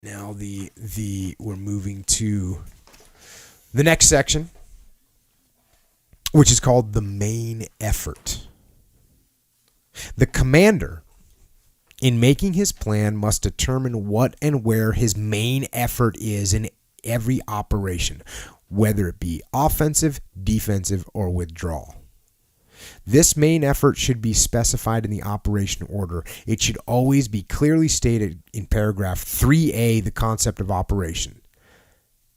Now we're moving to the next section, which is called the main effort. The commander, in making his plan, must determine what and where his main effort is in every operation, whether it be offensive, defensive, or withdrawal. This main effort should be specified in the operation order. It should always be clearly stated in paragraph 3A, the concept of operation.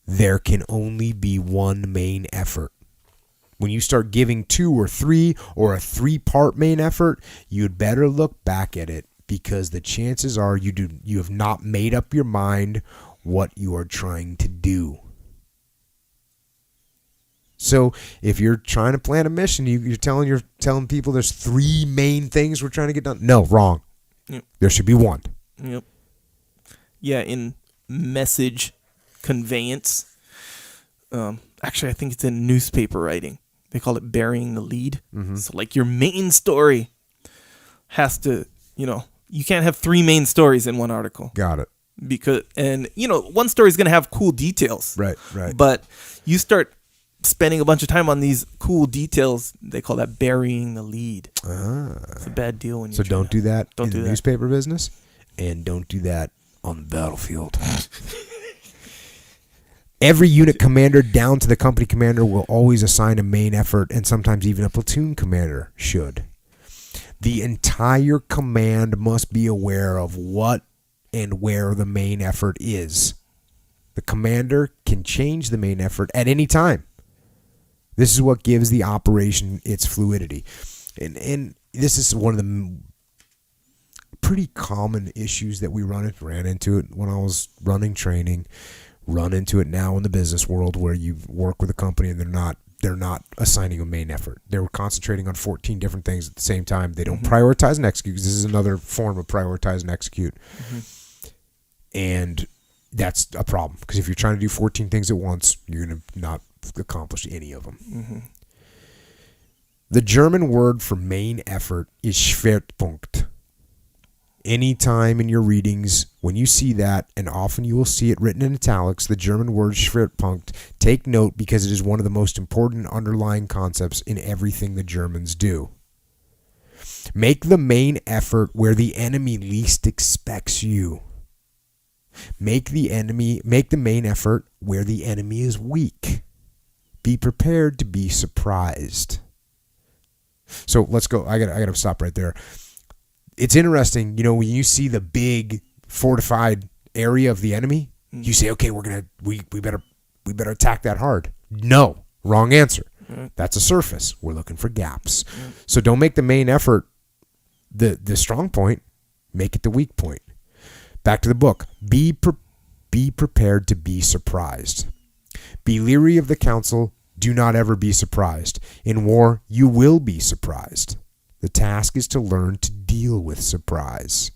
There can only be one main effort. When you start giving 2 or 3 or a 3-part main effort, you'd better look back at it, because the chances are you have not made up your mind what you are trying to do. So if you're trying to plan a mission, you're telling people there's 3 main things we're trying to get done. No, wrong. Yep. There should be 1. Yep. Yeah, in message conveyance, actually I think it's in newspaper writing. They call it burying the lead. Mm-hmm. So like your main story has to, you can't have 3 main stories in one article. Got it. Because one story is going to have cool details. Right. But you start spending a bunch of time on these cool details, they call that burying the lead. It's a bad deal when you. So don't do that in the newspaper business, and don't do that on the battlefield. Every unit commander down to the company commander will always assign a main effort, and sometimes even a platoon commander should. The entire command must be aware of what and where the main effort is. The commander can change the main effort at any time. This is what gives the operation its fluidity. And this is one of the pretty common issues that we ran into it when I was running training, run into it now in the business world, where you work with a company and they're not assigning a main effort. They're concentrating on 14 different things at the same time. They don't prioritize and execute, because this is another form of prioritize and execute. And that's a problem, because if you're trying to do 14 things at once, you're going to not accomplish any of them. The German word for main effort is Schwerpunkt. Anytime in your readings, when you see that, and often you will see it written in italics, the German word Schwerpunkt, take note, because it is one of the most important underlying concepts in everything the Germans do. Make the main effort where the enemy least expects you. Make the main effort where the enemy is weak. Be prepared to be surprised. So let's go. I gotta stop right there. It's interesting, when you see the big fortified area of the enemy, you say, okay, we better attack that hard. No, wrong answer. That's a surface. We're looking for gaps. So don't make the main effort the strong point. Make it the weak point. Back to the book. Be prepared to be surprised. Be leery of the counsel. Do not ever be surprised. In war, you will be surprised. The task is to learn to deal with surprise.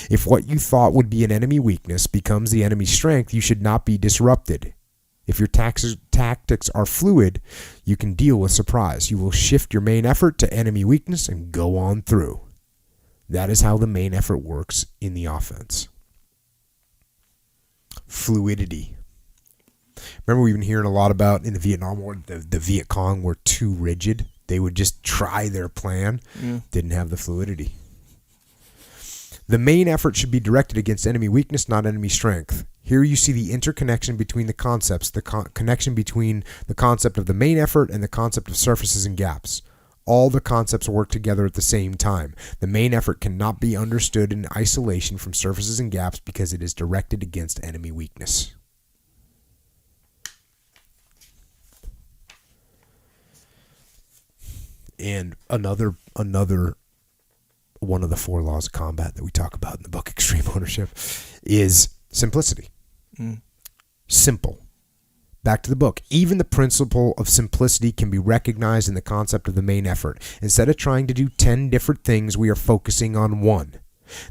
If what you thought would be an enemy weakness becomes the enemy's strength, you should not be disrupted. If your tactics are fluid, you can deal with surprise. You will shift your main effort to enemy weakness and go on through. That is how the main effort works in the offense. Fluidity. Remember, we've been hearing a lot about in the Vietnam War, the Viet Cong were too rigid. They would just try their plan, didn't have the fluidity. The main effort should be directed against enemy weakness, not enemy strength. Here you see the interconnection between the concepts, the connection between the concept of the main effort and the concept of surfaces and gaps. All the concepts work together at the same time. The main effort cannot be understood in isolation from surfaces and gaps, because it is directed against enemy weakness. And another one of the 4 laws of combat that we talk about in the book Extreme Ownership is simplicity. Simple. Back to the book. Even the principle of simplicity can be recognized in the concept of the main effort. Instead of trying to do 10 different things, we are focusing on one.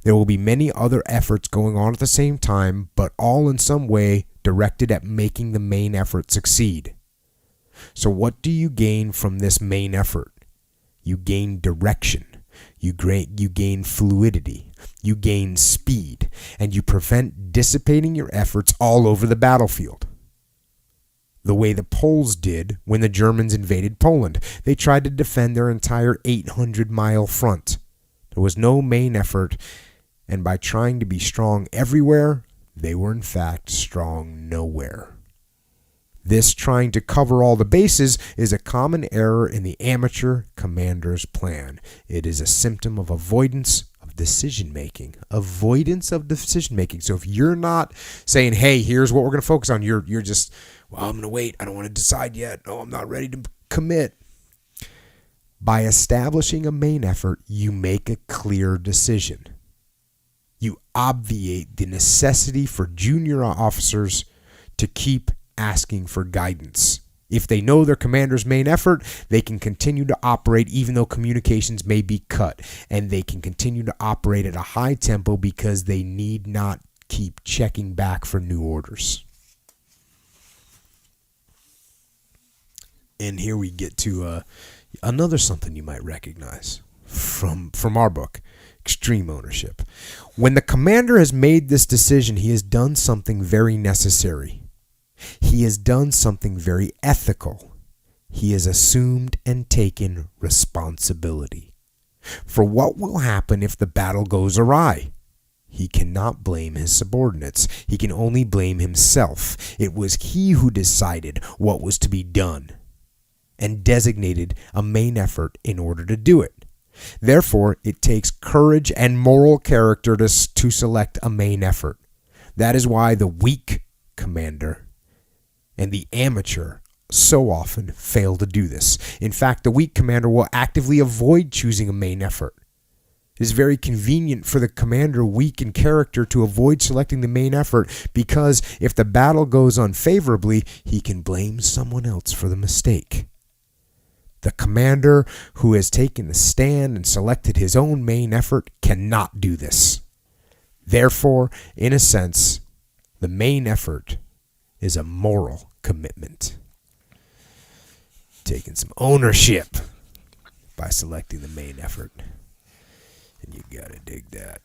There will be many other efforts going on at the same time, but all in some way directed at making the main effort succeed. So what do you gain from this main effort? You gain direction. You gain fluidity. you gain speed, and you prevent dissipating your efforts all over the battlefield. The way the Poles did when the Germans invaded Poland. They tried to defend their entire 800-mile front. There was no main effort, and by trying to be strong everywhere, they were in fact strong nowhere. This trying to cover all the bases is a common error in the amateur commander's plan. It is a symptom of avoidance of decision-making. Avoidance of decision-making. So if you're not saying, hey, here's what we're going to focus on, you're just, well, I'm going to wait. I don't want to decide yet. Oh, I'm not ready to commit. By establishing a main effort, you make a clear decision. You obviate the necessity for junior officers to keep asking for guidance. If they know their commander's main effort, they can continue to operate even though communications may be cut, and they can continue to operate at a high tempo because they need not keep checking back for new orders. And here we get to another something you might recognize from our book, Extreme Ownership. When the commander has made this decision, he has done something very necessary. He has done something very ethical. He has assumed and taken responsibility for what will happen if the battle goes awry. He cannot blame his subordinates. He can only blame himself. It was he who decided what was to be done and designated a main effort in order to do it. Therefore, it takes courage and moral character to select a main effort. That is why the weak commander and the amateur so often fail to do this. In fact, the weak commander will actively avoid choosing a main effort. It is very convenient for the commander weak in character to avoid selecting the main effort because if the battle goes unfavorably, he can blame someone else for the mistake. The commander who has taken the stand and selected his own main effort cannot do this. Therefore, in a sense, the main effort is a moral commitment. Taking some ownership by selecting the main effort. And you gotta dig that.